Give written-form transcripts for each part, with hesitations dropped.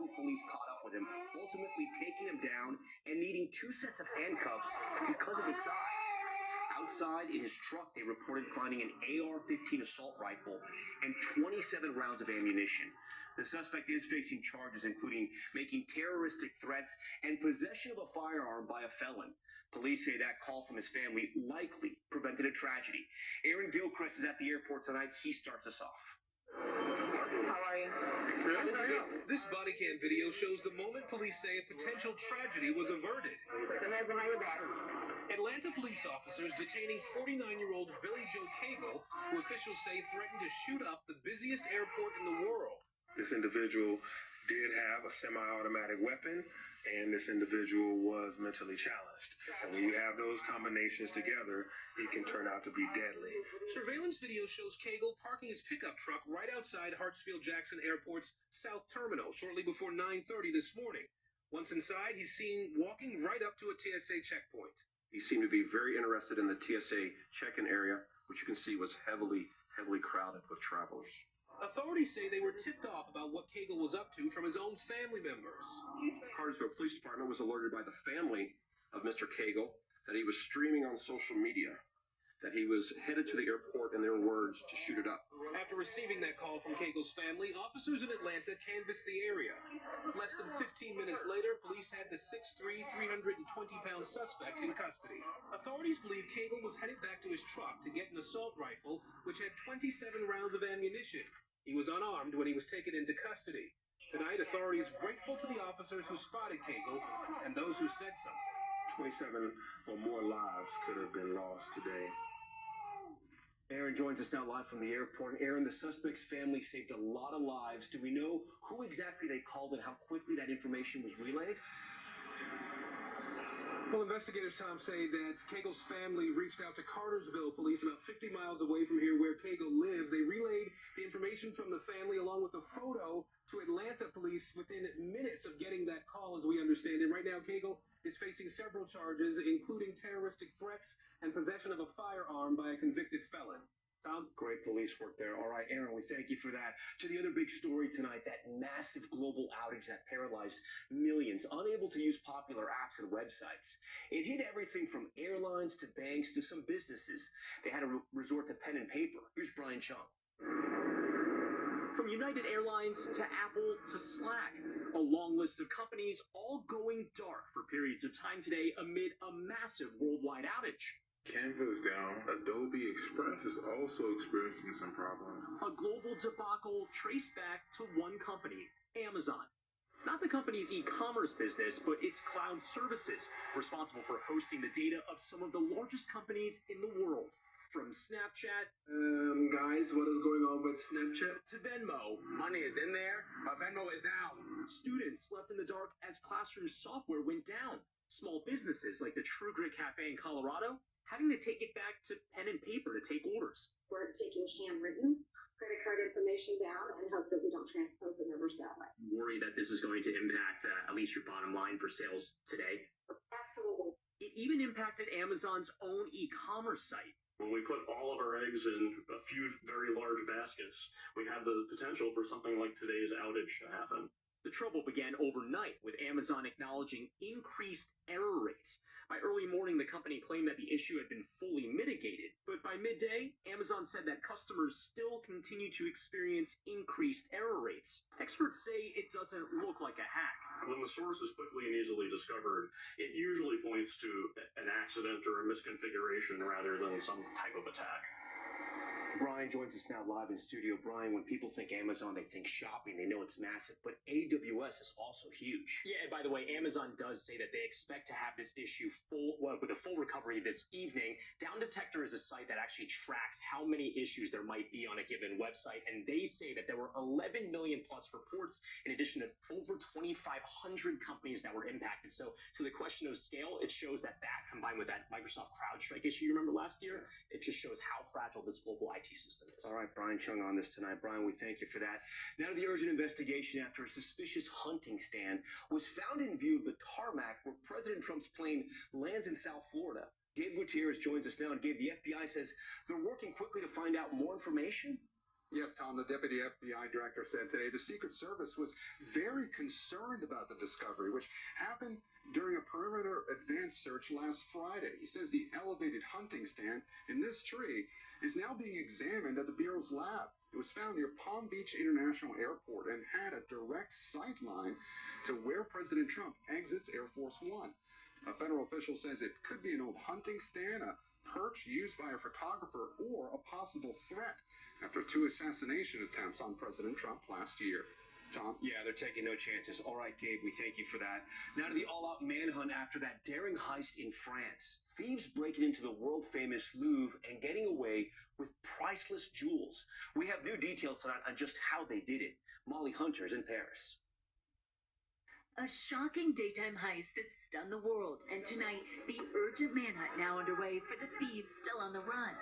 when police caught up with him, ultimately taking him down and needing 2 sets of handcuffs because of his size. Outside in his truck, they reported finding an AR-15 assault rifle and 27 rounds of ammunition. The suspect is facing charges including making terroristic threats and possession of a firearm by a felon. Police say that call from his family likely prevented a tragedy. Aaron Gilchrist is at the airport tonight. He starts us off. How are you? This body cam video shows the moment police say a potential tragedy was averted. Atlanta police officers detaining 49-year-old Billy Joe Cagle, who officials say threatened to shoot up the busiest airport in the world. This individual did have a semi-automatic weapon, and this individual was mentally challenged. And when you have those combinations together, it can turn out to be deadly. Surveillance video shows Cagle parking his pickup truck right outside Hartsfield-Jackson Airport's South Terminal shortly before 9:30 this morning. Once inside, he's seen walking right up to a TSA checkpoint. He seemed to be very interested in the TSA check-in area, which you can see was heavily crowded with travelers. Authorities say they were tipped off about what Cagle was up to from his own family members. Cartersville Police Department was alerted by the family of Mr. Cagle that he was streaming on social media, that he was headed to the airport, in their words, to shoot it up. After receiving that call from Cagle's family, officers in Atlanta canvassed the area. Less than 15 minutes later, police had the 6'3", 320-pound suspect in custody. Authorities believe Cagle was headed back to his truck to get an assault rifle, which had 27 rounds of ammunition. He was unarmed when he was taken into custody. Tonight, authorities grateful to the officers who spotted Cagle and those who said something. 27 or more lives could have been lost today. Aaron joins us now live from the airport. Aaron, the suspect's family saved a lot of lives. Do we know who exactly they called and how quickly that information was relayed? Well, investigators, Tom, say that Cagle's family reached out to Cartersville police about 50 miles away from here where Cagle lives. They relayed the information from the family along with a photo to Atlanta police within minutes of getting that call, as we understand it. Right now, Cagle is facing several charges, including terroristic threats and possession of a firearm by a convicted felon. Tom? Great police work there. All right, Aaron, we thank you for that. To the other big story tonight, that massive global outage that paralyzed millions, unable to use popular apps and websites. It hit everything from airlines to banks to some businesses. They had to resort to pen and paper. Here's Brian Chung. From United Airlines to Apple to Slack, a long list of companies all going dark for periods of time today amid a massive worldwide outage. Canva is down. Adobe Express is also experiencing some problems. A global debacle traced back to one company, Amazon. Not the company's e-commerce business, but its cloud services, responsible for hosting the data of some of the largest companies in the world. From Snapchat, guys, what is going on with Snapchat? To Venmo. Money is in there, but Venmo is down. Students left in the dark as classroom software went down. Small businesses like the True Grit Cafe in Colorado having to take it back to pen and paper to take orders. We're taking handwritten credit card information down and hope that we don't transpose the numbers that way. Worry that this is going to impact at least your bottom line for sales today? Absolutely. It even impacted Amazon's own e-commerce site. When we put all of our eggs in a few very large baskets, we have the potential for something like today's outage to happen. The trouble began overnight, with Amazon acknowledging increased error rates. By early morning, the company claimed that the issue had been fully mitigated, but by midday, Amazon said that customers still continue to experience increased error rates. Experts say it doesn't look like a hack. When the source is quickly and easily discovered, it usually points to an accident or a misconfiguration rather than some type of attack. Brian joins us now live in studio. Brian, when people think Amazon, they think shopping. They know it's massive, but AWS is also huge. Yeah, and by the way, Amazon does say that they expect to have this issue with a full recovery this evening. Down Detector is a site that actually tracks how many issues there might be on a given website, and they say that there were 11 million plus reports, in addition to over 2,500 companies that were impacted. So the question of scale, it shows that combined with that Microsoft CrowdStrike issue you remember last year, it just shows how fragile this global IT system is. All right, Brian Chung on this tonight. Brian, we thank you for that. Now to the urgent investigation after a suspicious hunting stand was found in view of the tarmac where President Trump's plane lands in South Florida. Gabe Gutierrez joins us now, and Gabe, the FBI says they're working quickly to find out more information. Yes, Tom, the deputy FBI director said today the Secret Service was very concerned about the discovery, which happened during a perimeter advance search last Friday. He says the elevated hunting stand in this tree is now being examined at the Bureau's lab. It was found near Palm Beach International Airport and had a direct sight line to where President Trump exits Air Force One. A federal official says it could be an old hunting stand, a perch used by a photographer, or a possible threat after 2 assassination attempts on President Trump last year. Tom? Yeah, they're taking no chances. All right, Gabe, we thank you for that. Now to the all-out manhunt after that daring heist in France. Thieves breaking into the world-famous Louvre and getting away with priceless jewels. We have new details tonight on just how they did it. Molly Hunter's in Paris. A shocking daytime heist that stunned the world, and tonight, the urgent manhunt now underway for the thieves still on the run.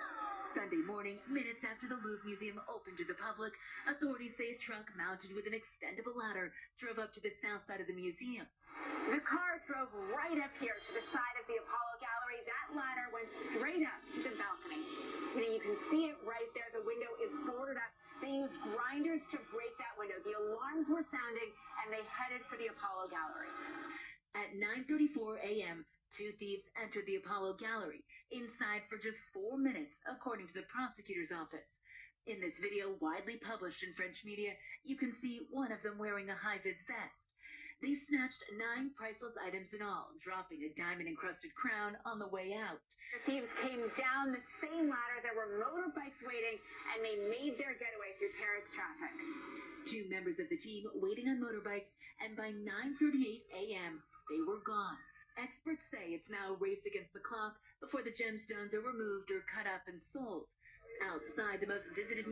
Sunday morning, minutes after the Louvre Museum opened to the public, authorities say a truck mounted with an extendable ladder drove up to the south side of the museum. The car drove right up here to the side of the Apollo Gallery. That ladder went straight up to the balcony. You can see it right there. The window is boarded up. They used grinders to break that window. The alarms were sounding, and they headed for the Apollo Gallery. At 9:34 a.m., 2 thieves entered the Apollo Gallery, inside for just 4 minutes, according to the prosecutor's office. In this video, widely published in French media, you can see one of them wearing a high-vis vest. They snatched 9 priceless items in all, dropping a diamond-encrusted crown on the way out. The thieves came down the same ladder. There were motorbikes waiting, and they made their getaway through Paris traffic. 2 members of the team waiting on motorbikes, and by 9:38 a.m., they were gone. Experts say it's now a race against the clock before the gemstones are removed or cut up and sold. Outside the most visited